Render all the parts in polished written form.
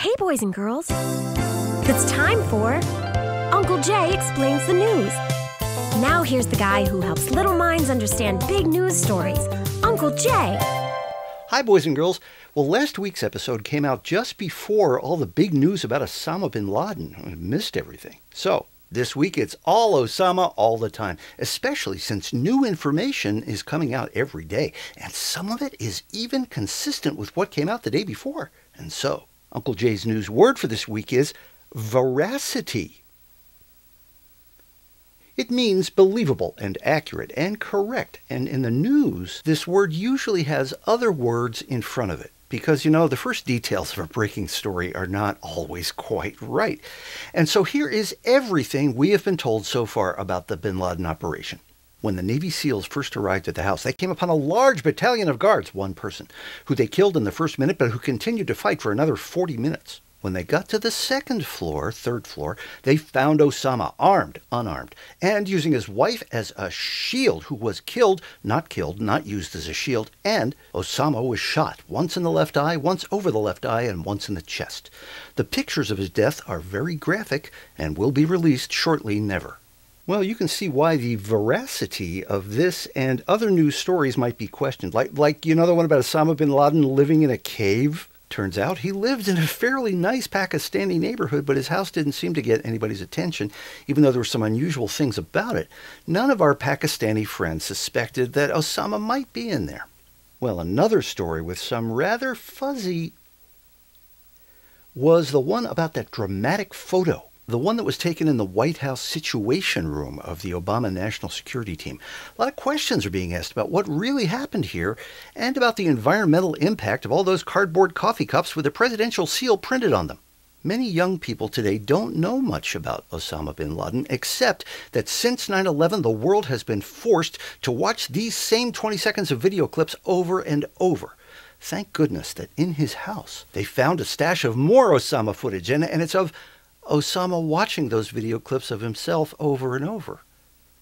Hey, boys and girls. It's time for Uncle Jay Explains the News. Now here's the guy who helps little minds understand big news stories, Uncle Jay. Hi, boys and girls. Well, last week's episode came out just before all the big news about Osama bin Laden. I missed everything. So, this week it's all Osama all the time, especially since new information is coming out every day, and some of it is even consistent with what came out the day before. And so, Uncle Jay's news word for this week is veracity. It means believable and accurate and correct. And in the news, this word usually has other words in front of it. Because, the first details of a breaking story are not always quite right. And so here is everything we have been told so far about the bin Laden operation. When the Navy SEALs first arrived at the house, they came upon a large battalion of guards, one person, who they killed in the first minute, but who continued to fight for another 40 minutes. When they got to the third floor, they found Osama armed, unarmed, and using his wife as a shield, who was killed, not used as a shield, and Osama was shot, once in the left eye, once over the left eye, and once in the chest. The pictures of his death are very graphic and will be released shortly, never. Well, you can see why the veracity of this and other news stories might be questioned. Like the one about Osama bin Laden living in a cave? Turns out he lived in a fairly nice Pakistani neighborhood, but his house didn't seem to get anybody's attention, even though there were some unusual things about it. None of our Pakistani friends suspected that Osama might be in there. Well, another story with some rather fuzzy was the one about that dramatic photo. The one that was taken in the White House Situation Room of the Obama National Security Team. A lot of questions are being asked about what really happened here and about the environmental impact of all those cardboard coffee cups with a presidential seal printed on them. Many young people today don't know much about Osama bin Laden, except that since 9/11, the world has been forced to watch these same 20 seconds of video clips over and over. Thank goodness that in his house they found a stash of more Osama footage, and it's of Osama watching those video clips of himself over and over.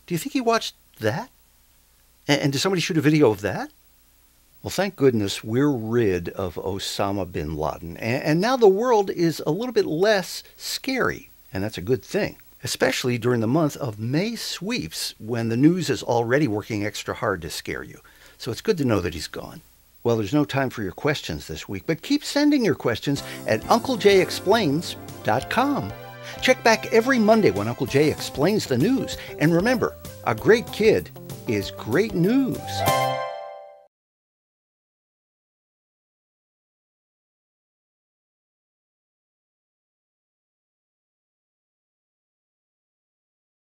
Do you think he watched that? And did somebody shoot a video of that? Well, thank goodness we're rid of Osama bin Laden. And now the world is a little bit less scary. And that's a good thing, especially during the month of May sweeps, when the news is already working extra hard to scare you. So it's good to know that he's gone. Well, there's no time for your questions this week, but keep sending your questions at UncleJayExplains.com. Check back every Monday when Uncle Jay explains the news. And remember, a great kid is great news.